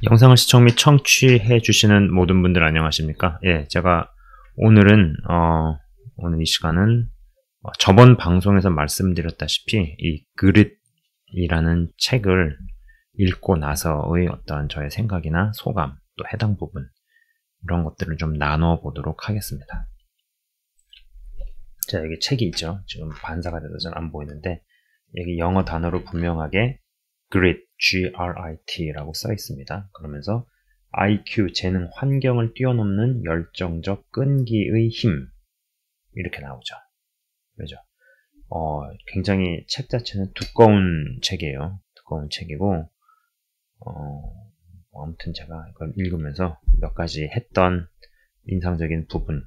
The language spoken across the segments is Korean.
영상을 시청 및 청취해 주시는 모든 분들 안녕하십니까? 예, 제가 오늘 이 시간은 저번 방송에서 말씀드렸다시피 이 그릿이라는 책을 읽고 나서의 어떤 저의 생각이나 소감, 또 해당 부분 이런 것들을 좀 나눠 보도록 하겠습니다. 자, 여기 책이 있죠. 지금 반사가 돼서 잘 안 보이는데 여기 영어 단어로 분명하게 grit, G-R-I-T라고 써 있습니다. 그러면서 IQ, 재능, 환경을 뛰어넘는 열정적 끈기의 힘 이렇게 나오죠. 그죠? 굉장히 책 자체는 두꺼운 책이에요. 두꺼운 책이고 아무튼 제가 이걸 읽으면서 몇 가지 했던 인상적인 부분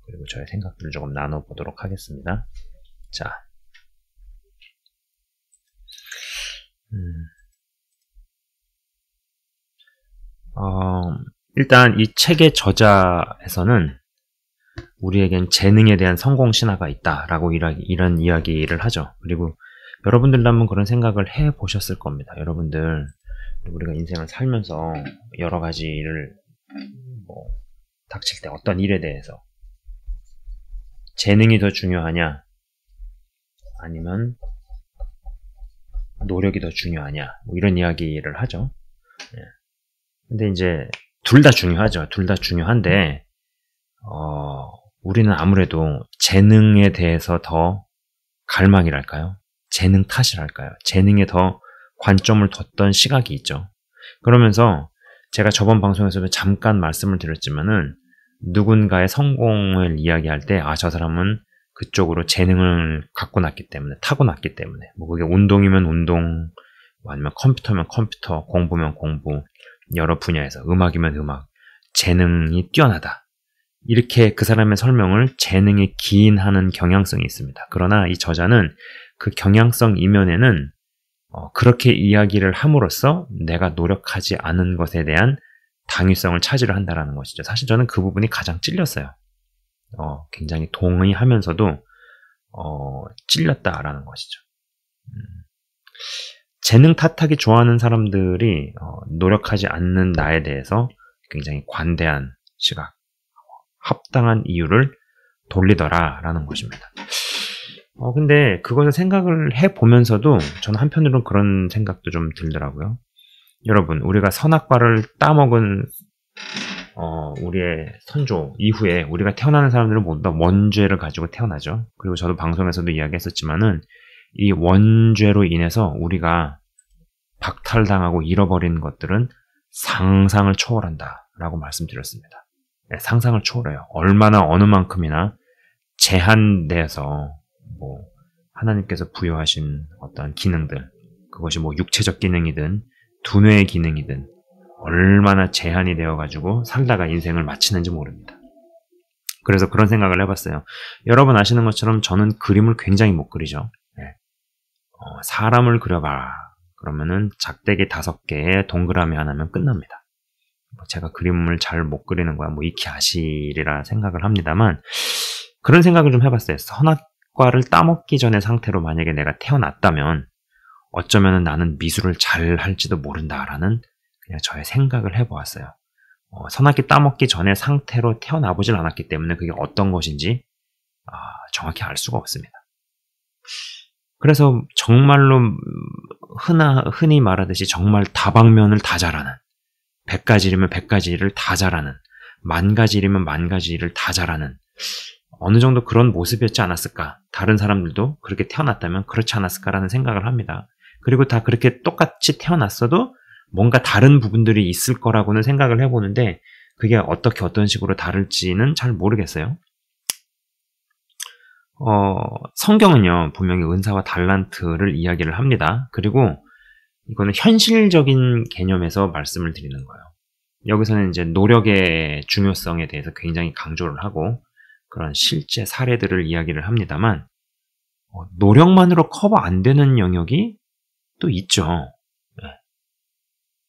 그리고 저의 생각들을 조금 나눠보도록 하겠습니다. 자, 일단 이 책의 저자에서는 우리에겐 재능에 대한 성공 신화가 있다라고 이런 이야기를 하죠. 그리고 여러분들도 한번 그런 생각을 해 보셨을 겁니다. 여러분들 우리가 인생을 살면서 여러 가지 일을 닥칠 때 어떤 일에 대해서 재능이 더 중요하냐 아니면 노력이 더 중요하냐 이런 이야기를 하죠. 근데 이제 둘 다 중요하죠. 둘 다 중요한데 우리는 아무래도 재능에 대해서 더 갈망이랄까요? 재능 탓이랄까요? 재능에 더 관점을 뒀던 시각이 있죠. 그러면서 제가 저번 방송에서 잠깐 말씀을 드렸지만은 누군가의 성공을 이야기할 때 저 사람은 그쪽으로 재능을 갖고 났기 때문에, 타고났기 때문에, 그게 운동이면 운동, 아니면 컴퓨터면 컴퓨터, 공부면 공부, 여러 분야에서, 음악이면 음악, 재능이 뛰어나다. 이렇게 그 사람의 설명을 재능에 기인하는 경향성이 있습니다. 그러나 이 저자는 그 경향성 이면에는 그렇게 이야기를 함으로써 내가 노력하지 않은 것에 대한 당위성을 차지를 한다는 것이죠. 사실 저는 그 부분이 가장 찔렸어요. 굉장히 동의하면서도 찔렸다라는 것이죠. 재능 탓하기 좋아하는 사람들이 노력하지 않는 나에 대해서 굉장히 관대한 시각, 합당한 이유를 돌리더라라는 것입니다. 근데 그것을 생각을 해보면서도 저는 한편으로는 그런 생각도 좀 들더라고요. 여러분, 우리가 선악과를 따먹은 우리의 선조 이후에 우리가 태어나는 사람들은 모두 다 원죄를 가지고 태어나죠. 그리고 저도 방송에서도 이야기했었지만은 이 원죄로 인해서 우리가 박탈당하고 잃어버린 것들은 상상을 초월한다 라고 말씀드렸습니다. 네, 상상을 초월해요. 얼마나 어느 만큼이나 제한돼서 하나님께서 부여하신 어떤 기능들, 그것이 육체적 기능이든 두뇌의 기능이든 얼마나 제한이 되어가지고 살다가 인생을 마치는지 모릅니다. 그래서 그런 생각을 해봤어요. 여러분 아시는 것처럼 저는 그림을 굉장히 못 그리죠. 네. 사람을 그려봐. 그러면은 작대기 5개에 동그라미 하나면 끝납니다. 제가 그림을 잘 못 그리는 거야. 익히 아시리라 생각을 합니다만 그런 생각을 좀 해봤어요. 선악과를 따먹기 전의 상태로 만약에 내가 태어났다면 어쩌면 나는 미술을 잘 할지도 모른다라는 그냥 저의 생각을 해보았어요. 선악기 따먹기 전의 상태로 태어나보질 않았기 때문에 그게 어떤 것인지 정확히 알 수가 없습니다. 그래서 정말로 흔히 말하듯이 정말 다방면을 다 잘하는 100가지 일이면 100가지 일을 다 잘하는 10,000가지 일이면 10,000가지 일을 다 잘하는 어느 정도 그런 모습이었지 않았을까? 다른 사람들도 그렇게 태어났다면 그렇지 않았을까라는 생각을 합니다. 그리고 다 그렇게 똑같이 태어났어도 뭔가 다른 부분들이 있을 거라고는 생각을 해보는데 그게 어떻게 어떤 식으로 다를지는 잘 모르겠어요. 성경은요 분명히 은사와 달란트를 이야기를 합니다. 그리고 이거는 현실적인 개념에서 말씀을 드리는 거예요. 여기서는 이제 노력의 중요성에 대해서 굉장히 강조를 하고 그런 실제 사례들을 이야기를 합니다만 노력만으로 커버 안 되는 영역이 또 있죠. 네.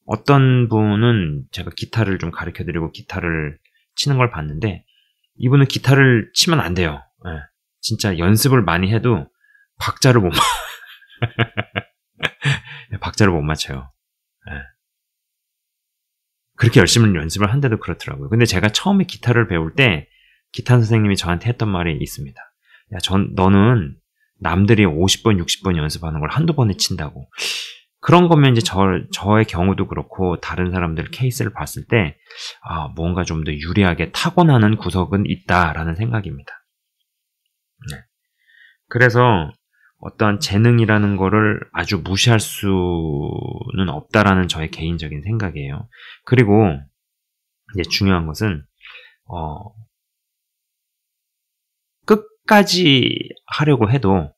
어떤 분은 제가 기타를 좀 가르쳐드리고 기타를 치는 걸 봤는데 이분은 기타를 치면 안 돼요. 네. 진짜 연습을 많이 해도 박자를 못 맞춰요. 박자를 못 맞춰요. 네. 그렇게 열심히 연습을 한데도 그렇더라고요. 근데 제가 처음에 기타를 배울 때 기타 선생님이 저한테 했던 말이 있습니다. 야, 너는 남들이 50번, 60번 연습하는 걸 한두 번에 친다고. 그런 거면 이제 저의 경우도 그렇고 다른 사람들 케이스를 봤을 때 뭔가 좀 더 유리하게 타고나는 구석은 있다라는 생각입니다. 네. 그래서 어떠한 재능이라는 거를 아주 무시할 수는 없다라는 저의 개인적인 생각이에요. 그리고 이제 중요한 것은 끝까지 하려고 해도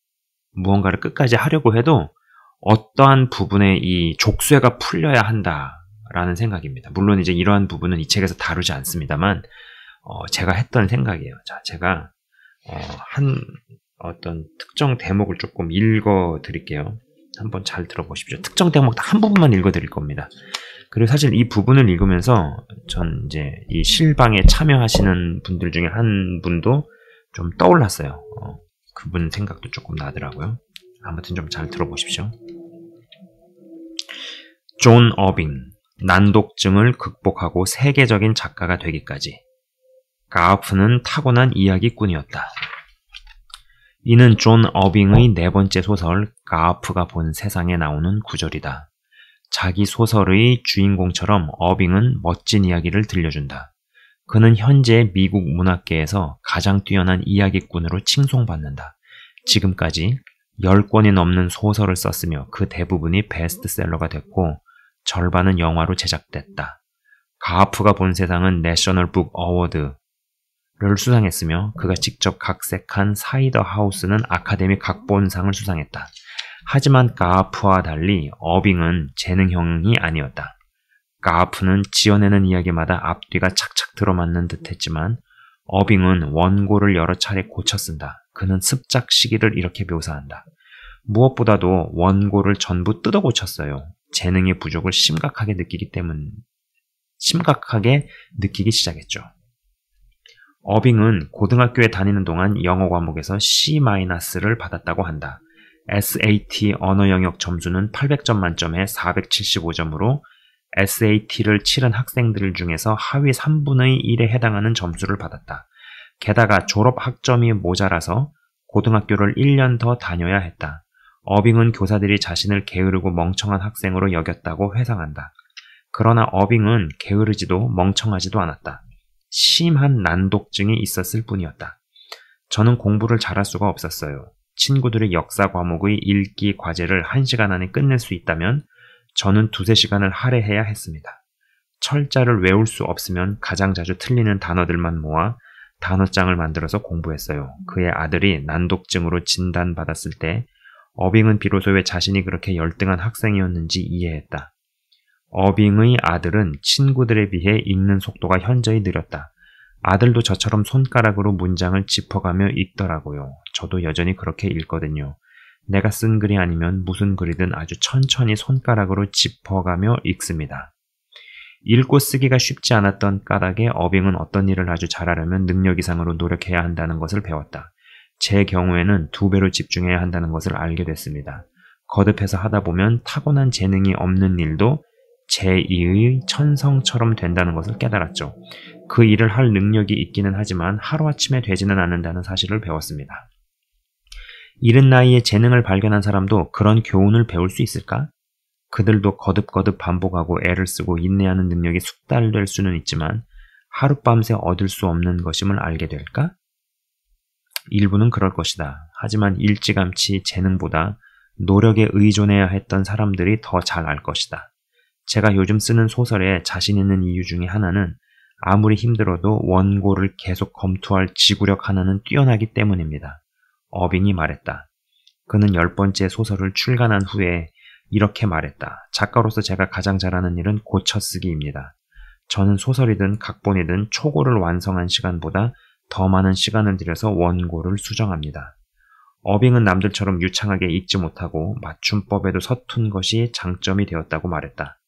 무언가를 끝까지 하려고 해도 어떠한 부분에 이 족쇄가 풀려야 한다라는 생각입니다. 물론 이제 이러한 부분은 이 책에서 다루지 않습니다만 제가 했던 생각이에요. 자, 제가 한 어떤 특정 대목을 조금 읽어 드릴게요. 한번 잘 들어보십시오. 특정 대목 한 부분만 읽어 드릴 겁니다. 그리고 사실 이 부분을 읽으면서 전 이제 이 실방에 참여하시는 분들 중에 한 분도 좀 떠올랐어요. 그분 생각도 조금 나더라고요. 아무튼 좀 잘 들어보십시오. 존 어빙, 난독증을 극복하고 세계적인 작가가 되기까지. 가프는 타고난 이야기꾼이었다. 이는 존 어빙의 네 번째 소설 가프가 본 세상에 나오는 구절이다. 자기 소설의 주인공처럼 어빙은 멋진 이야기를 들려준다. 그는 현재 미국 문학계에서 가장 뛰어난 이야기꾼으로 칭송받는다. 지금까지 10권이 넘는 소설을 썼으며 그 대부분이 베스트셀러가 됐고 절반은 영화로 제작됐다. 가프가 본 세상은 내셔널 북 어워드를 수상했으며 그가 직접 각색한 사이더 하우스는 아카데미 각본상을 수상했다. 하지만 가프와 달리 어빙은 재능형이 아니었다. 가프는 지어내는 이야기마다 앞뒤가 착착 들어맞는 듯했지만 어빙은 원고를 여러 차례 고쳐 쓴다. 그는 습작 시기를 이렇게 묘사한다. 무엇보다도 원고를 전부 뜯어 고쳤어요. 재능의 부족을 심각하게 느끼기 시작했죠. 어빙은 고등학교에 다니는 동안 영어 과목에서 C-를 받았다고 한다. SAT 언어 영역 점수는 800점 만점에 475점으로 SAT를 치른 학생들 중에서 하위 3분의 1에 해당하는 점수를 받았다. 게다가 졸업 학점이 모자라서 고등학교를 1년 더 다녀야 했다. 어빙은 교사들이 자신을 게으르고 멍청한 학생으로 여겼다고 회상한다. 그러나 어빙은 게으르지도 멍청하지도 않았다. 심한 난독증이 있었을 뿐이었다. 저는 공부를 잘할 수가 없었어요. 친구들의 역사 과목의 읽기 과제를 1시간 안에 끝낼 수 있다면 저는 2-3시간을 할애해야 했습니다. 철자를 외울 수 없으면 가장 자주 틀리는 단어들만 모아 단어장을 만들어서 공부했어요. 그의 아들이 난독증으로 진단받았을 때 어빙은 비로소 왜 자신이 그렇게 열등한 학생이었는지 이해했다. 어빙의 아들은 친구들에 비해 읽는 속도가 현저히 느렸다. 아들도 저처럼 손가락으로 문장을 짚어가며 읽더라고요. 저도 여전히 그렇게 읽거든요. 내가 쓴 글이 아니면 무슨 글이든 아주 천천히 손가락으로 짚어가며 읽습니다. 읽고 쓰기가 쉽지 않았던 까닭에 어빙은 어떤 일을 아주 잘하려면 능력 이상으로 노력해야 한다는 것을 배웠다. 제 경우에는 2배로 집중해야 한다는 것을 알게 됐습니다. 거듭해서 하다 보면 타고난 재능이 없는 일도 제2의 천성처럼 된다는 것을 깨달았죠. 그 일을 할 능력이 있기는 하지만 하루아침에 되지는 않는다는 사실을 배웠습니다. 이른 나이에 재능을 발견한 사람도 그런 교훈을 배울 수 있을까? 그들도 거듭거듭 반복하고 애를 쓰고 인내하는 능력이 숙달될 수는 있지만 하룻밤새 얻을 수 없는 것임을 알게 될까? 일부는 그럴 것이다. 하지만 일찌감치 재능보다 노력에 의존해야 했던 사람들이 더 잘 알 것이다. 제가 요즘 쓰는 소설에 자신 있는 이유 중에 하나는 아무리 힘들어도 원고를 계속 검토할 지구력 하나는 뛰어나기 때문입니다. 어빙이 말했다. 그는 10번째 소설을 출간한 후에 이렇게 말했다. 작가로서 제가 가장 잘하는 일은 고쳐쓰기입니다. 저는 소설이든 각본이든 초고를 완성한 시간보다 더 많은 시간을 들여서 원고를 수정합니다. 어빙은 남들처럼 유창하게 읽지 못하고 맞춤법에도 서툰 것이 장점이 되었다고 말했다.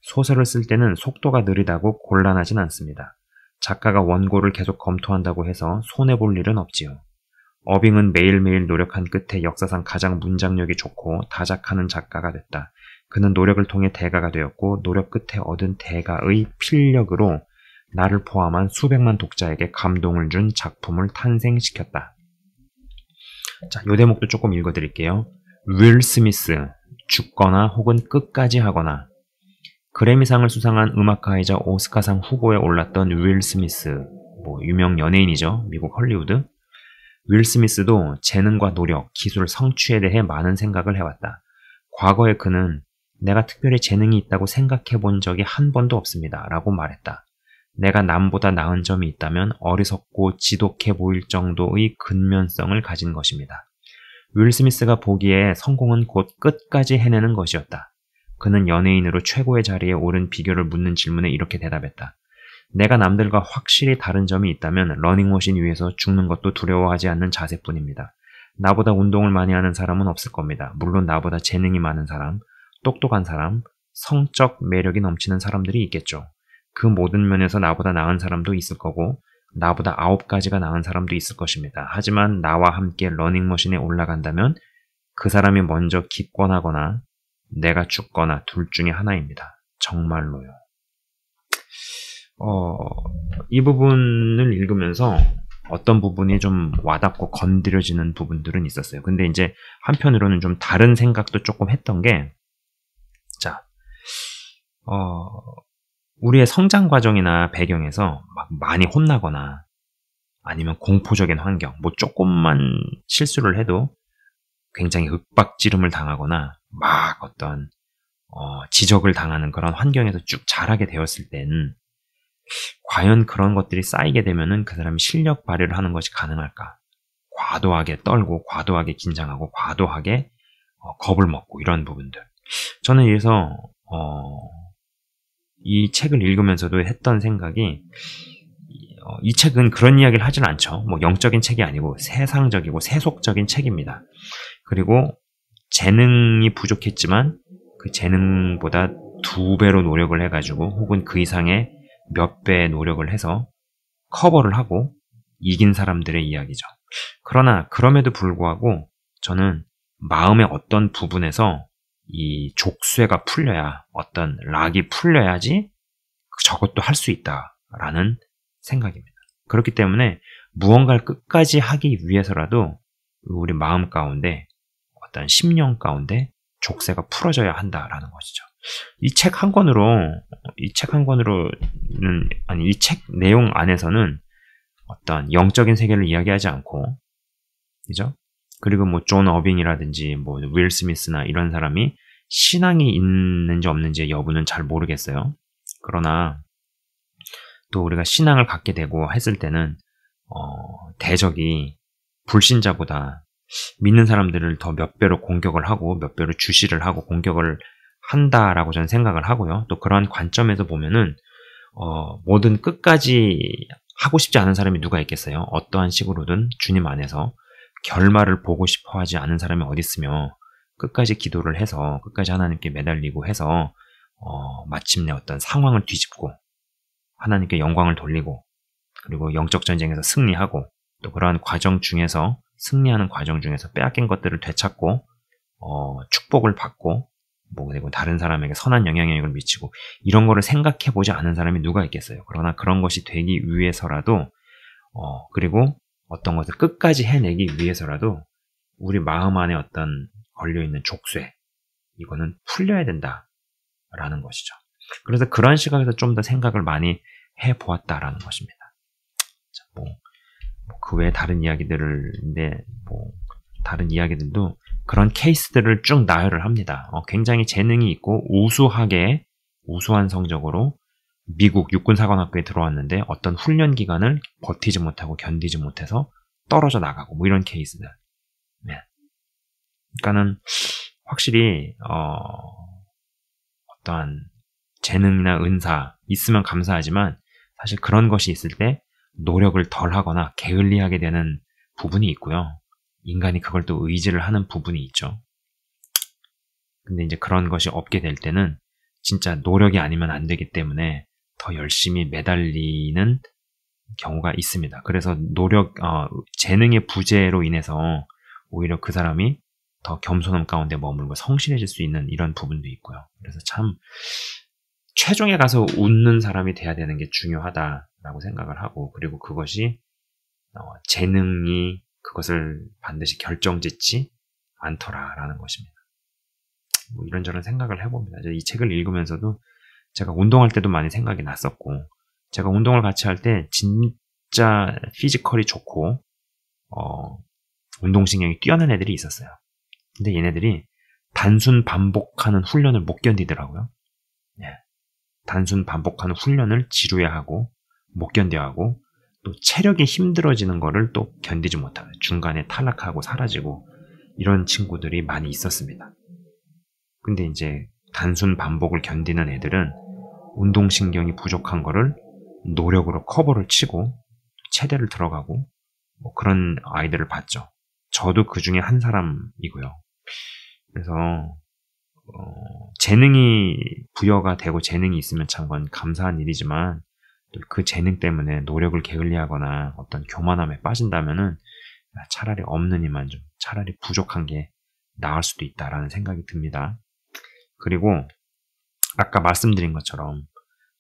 소설을 쓸 때는 속도가 느리다고 곤란하진 않습니다. 작가가 원고를 계속 검토한다고 해서 손해볼 일은 없지요. 어빙은 매일매일 노력한 끝에 역사상 가장 문장력이 좋고 다작하는 작가가 됐다. 그는 노력을 통해 대가가 되었고 노력 끝에 얻은 대가의 필력으로 나를 포함한 수백만 독자에게 감동을 준 작품을 탄생시켰다. 자, 이 대목도 조금 읽어드릴게요. 윌 스미스, 죽거나 혹은 끝까지 하거나. 그래미상을 수상한 음악가이자 오스카상 후보에 올랐던 윌 스미스, 유명 연예인이죠. 미국 헐리우드. 윌 스미스도 재능과 노력, 기술, 성취에 대해 많은 생각을 해왔다. 과거에 그는 내가 특별히 재능이 있다고 생각해 본 적이 한 번도 없습니다. 라고 말했다. 내가 남보다 나은 점이 있다면 어리석고 지독해 보일 정도의 근면성을 가진 것입니다. 윌 스미스가 보기에 성공은 곧 끝까지 해내는 것이었다. 그는 연예인으로 최고의 자리에 오른 비결을 묻는 질문에 이렇게 대답했다. 내가 남들과 확실히 다른 점이 있다면 러닝머신 위에서 죽는 것도 두려워하지 않는 자세뿐입니다. 나보다 운동을 많이 하는 사람은 없을 겁니다. 물론 나보다 재능이 많은 사람, 똑똑한 사람, 성적 매력이 넘치는 사람들이 있겠죠. 그 모든 면에서 나보다 나은 사람도 있을 거고 나보다 9가지가 나은 사람도 있을 것입니다. 하지만 나와 함께 러닝머신에 올라간다면 그 사람이 먼저 기권하거나 내가 죽거나 둘 중에 하나입니다. 정말로요. 이 부분을 읽으면서 어떤 부분이 좀 와닿고 건드려지는 부분들은 있었어요. 근데 이제 한편으로는 좀 다른 생각도 조금 했던 게, 자, 우리의 성장 과정이나 배경에서 막 많이 혼나거나 아니면 공포적인 환경, 조금만 실수를 해도 굉장히 윽박지름을 당하거나 막 어떤 지적을 당하는 그런 환경에서 쭉 자라게 되었을 땐 과연 그런 것들이 쌓이게 되면은 그 사람이 실력 발휘를 하는 것이 가능할까? 과도하게 떨고 과도하게 긴장하고 과도하게 겁을 먹고 이런 부분들. 저는 그래서 이 책을 읽으면서도 했던 생각이, 이 책은 그런 이야기를 하진 않죠. 영적인 책이 아니고 세상적이고 세속적인 책입니다. 그리고 재능이 부족했지만 그 재능보다 2배로 노력을 해가지고 혹은 그 이상의 몇 배의 노력을 해서 커버를 하고 이긴 사람들의 이야기죠. 그러나 그럼에도 불구하고 저는 마음의 어떤 부분에서 이 족쇄가 풀려야, 어떤 락이 풀려야지 저것도 할 수 있다라는 생각입니다. 그렇기 때문에 무언가를 끝까지 하기 위해서라도 우리 마음 가운데, 어떤 심령 가운데 족쇄가 풀어져야 한다라는 것이죠. 이 책 한 권으로는, 이 책 내용 안에서는 어떤 영적인 세계를 이야기하지 않고, 그죠? 그리고 존 어빙이라든지 윌 스미스나 이런 사람이 신앙이 있는지 없는지 여부는 잘 모르겠어요. 그러나 또 우리가 신앙을 갖게 되고 했을 때는 대적이 불신자보다 믿는 사람들을 더 몇 배로 공격을 하고 몇 배로 주시를 하고 공격을 한다라고 저는 생각을 하고요. 또 그러한 관점에서 보면은 뭐든 끝까지 하고 싶지 않은 사람이 누가 있겠어요? 어떠한 식으로든 주님 안에서 결말을 보고 싶어 하지 않은 사람이 어디 있으며 끝까지 기도를 해서 끝까지 하나님께 매달리고 해서 마침내 어떤 상황을 뒤집고 하나님께 영광을 돌리고 그리고 영적 전쟁에서 승리하고 또 그러한 과정 중에서 승리하는 과정 중에서 빼앗긴 것들을 되찾고 축복을 받고 그리고 다른 사람에게 선한 영향력을 미치고 이런 거를 생각해 보지 않은 사람이 누가 있겠어요. 그러나 그런 것이 되기 위해서라도 그리고 어떤 것을 끝까지 해내기 위해서라도 우리 마음 안에 어떤 걸려있는 족쇄, 이거는 풀려야 된다라는 것이죠. 그래서 그런 시각에서 좀 더 생각을 많이 해보았다라는 것입니다. 그 외에 다른 이야기들인데, 다른 이야기들도 그런 케이스들을 쭉 나열을 합니다. 굉장히 재능이 있고 우수한 성적으로 미국 육군사관학교에 들어왔는데 어떤 훈련 기간을 버티지 못하고 견디지 못해서 떨어져 나가고 이런 케이스들. 네. 그러니까는 확실히 어떠한 재능이나 은사 있으면 감사하지만 사실 그런 것이 있을 때 노력을 덜 하거나 게을리하게 되는 부분이 있고요. 인간이 그걸 또 의지를 하는 부분이 있죠. 근데 이제 그런 것이 없게 될 때는 진짜 노력이 아니면 안 되기 때문에 더 열심히 매달리는 경우가 있습니다. 그래서 재능의 부재로 인해서 오히려 그 사람이 더 겸손함 가운데 머물고 성실해질 수 있는 이런 부분도 있고요. 그래서 참 최종에 가서 웃는 사람이 돼야 되는 게 중요하다라고 생각을 하고, 그리고 그것이 재능이 그것을 반드시 결정짓지 않더라라는 것입니다. 뭐 이런저런 생각을 해봅니다. 이 책을 읽으면서도 제가 운동할 때도 많이 생각이 났었고, 제가 운동을 같이 할 때 진짜 피지컬이 좋고 운동신경이 뛰어난 애들이 있었어요. 근데 얘네들이 단순 반복하는 훈련을 못 견디더라고요. 예. 단순 반복하는 훈련을 지루해하고 못 견뎌하고, 또 체력이 힘들어지는 거를 또 견디지 못하고 중간에 탈락하고 사라지고, 이런 친구들이 많이 있었습니다. 근데 이제 단순 반복을 견디는 애들은 운동신경이 부족한 거를 노력으로 커버를 치고 체대를 들어가고 뭐 그런 아이들을 봤죠. 저도 그 중에 한 사람이고요. 그래서 재능이 부여가 되고 재능이 있으면 참 그건 감사한 일이지만, 또 그 재능 때문에 노력을 게을리하거나 어떤 교만함에 빠진다면은 차라리 없는 이만 좀 차라리 부족한 게 나을 수도 있다라는 생각이 듭니다. 그리고 아까 말씀드린 것처럼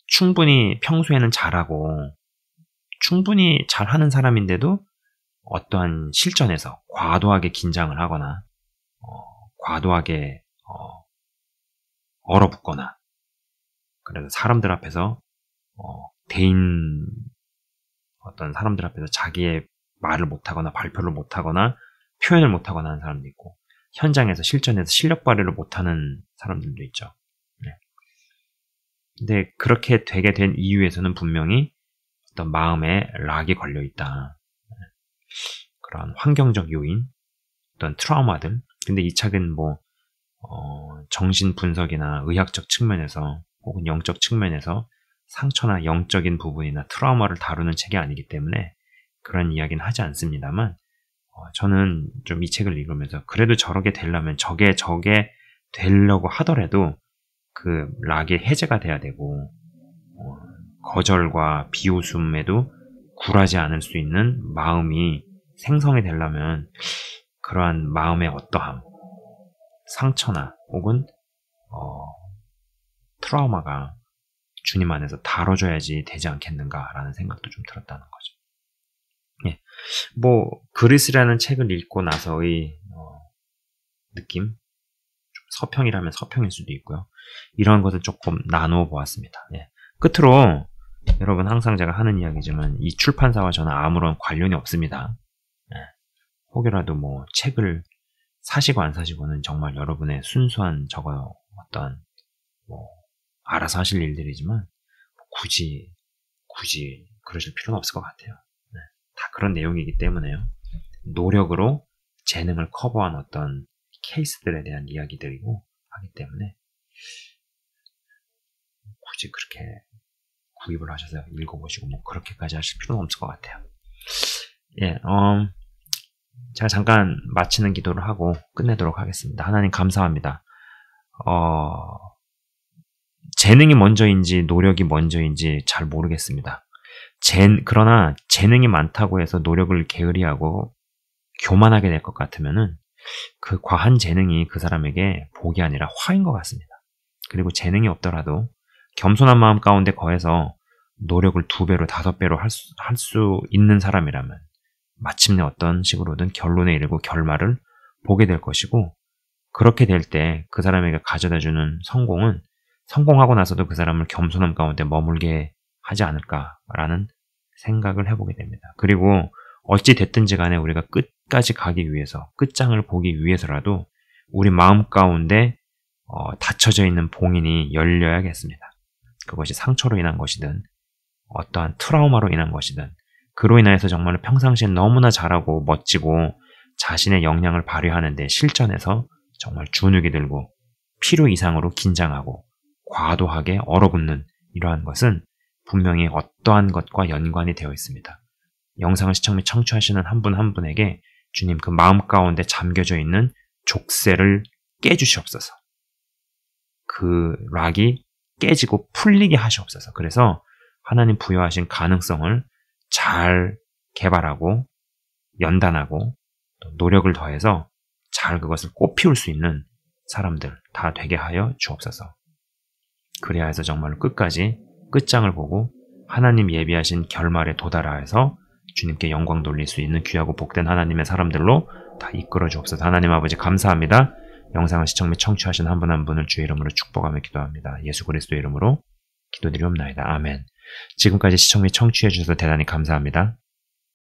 충분히 평소에는 잘하고 충분히 잘하는 사람인데도 어떠한 실전에서 과도하게 긴장을 하거나 과도하게 얼어붙거나, 그래서 사람들 앞에서 어떤 사람들 앞에서 자기의 말을 못하거나 발표를 못하거나 표현을 못하거나 하는 사람도 있고, 현장에서 실전에서 실력 발휘를 못하는 사람들도 있죠. 네. 근데 그렇게 되게 된 이유에서는 분명히 어떤 마음에 락이 걸려있다. 그런 환경적 요인, 어떤 트라우마들. 근데 이 책은 뭐 정신 분석이나 의학적 측면에서 혹은 영적 측면에서 상처나 영적인 부분이나 트라우마를 다루는 책이 아니기 때문에 그런 이야기는 하지 않습니다만, 저는 좀 이 책을 읽으면서 그래도 저렇게 되려면 저게 되려고 하더라도 그 락이 해제가 돼야 되고, 거절과 비웃음에도 굴하지 않을 수 있는 마음이 생성이 되려면 그러한 마음의 어떠함, 상처나 혹은 트라우마가 주님 안에서 다뤄져야지 되지 않겠는가라는 생각도 좀 들었다는 거죠. 예. 뭐 그리스라는 책을 읽고 나서의 느낌, 서평이라면 서평일 수도 있고요. 이런 것을 조금 나누어 보았습니다. 예. 끝으로 여러분, 항상 제가 하는 이야기지만 이 출판사와 저는 아무런 관련이 없습니다. 예. 혹여라도 뭐 책을 사시고 안 사시고는 정말 여러분의 순수한 어떤 뭐 알아서 하실 일들이지만 굳이 그러실 필요는 없을 것 같아요. 네. 다 그런 내용이기 때문에요. 노력으로 재능을 커버한 어떤 케이스들에 대한 이야기들이고 하기 때문에 굳이 그렇게 구입을 하셔서 읽어보시고 뭐 그렇게까지 하실 필요는 없을 것 같아요. 예, 제가 잠깐 마치는 기도를 하고 끝내도록 하겠습니다. 하나님 감사합니다. 재능이 먼저인지 노력이 먼저인지 잘 모르겠습니다. 그러나 재능이 많다고 해서 노력을 게으리하고 교만하게 될 것 같으면은 그 과한 재능이 그 사람에게 복이 아니라 화인 것 같습니다. 그리고 재능이 없더라도 겸손한 마음 가운데 거해서 노력을 2배로 5배로 할 수 있는 사람이라면 마침내 어떤 식으로든 결론에 이르고 결말을 보게 될 것이고, 그렇게 될 때 그 사람에게 가져다주는 성공은 성공하고 나서도 그 사람을 겸손함 가운데 머물게 하지 않을까라는 생각을 해보게 됩니다. 그리고 어찌 됐든지 간에 우리가 끝까지 가기 위해서, 끝장을 보기 위해서라도 우리 마음 가운데 닫혀져 있는 봉인이 열려야겠습니다. 그것이 상처로 인한 것이든 어떠한 트라우마로 인한 것이든, 그로 인해서 정말 평상시에 너무나 잘하고 멋지고 자신의 역량을 발휘하는데 실전에서 정말 주눅이 들고 필요 이상으로 긴장하고 과도하게 얼어붙는 이러한 것은 분명히 어떠한 것과 연관이 되어 있습니다. 영상을 시청 및 청취하시는 한 분 한 분에게 주님 그 마음 가운데 잠겨져 있는 족쇄를 깨주시옵소서. 그 락이 깨지고 풀리게 하시옵소서. 그래서 하나님 부여하신 가능성을 잘 개발하고 연단하고 또 노력을 더해서 잘 그것을 꽃피울 수 있는 사람들 다 되게 하여 주옵소서. 그래야 해서 정말로 끝까지 끝장을 보고 하나님 예비하신 결말에 도달하 해서 주님께 영광 돌릴 수 있는 귀하고 복된 하나님의 사람들로 다 이끌어 주옵소서. 하나님 아버지 감사합니다. 영상을 시청 및 청취하신 한 분 한 분을 주의 이름으로 축복하며 기도합니다. 예수 그리스도의 이름으로 기도드리옵나이다. 아멘. 지금까지 시청 및 청취해 주셔서 대단히 감사합니다.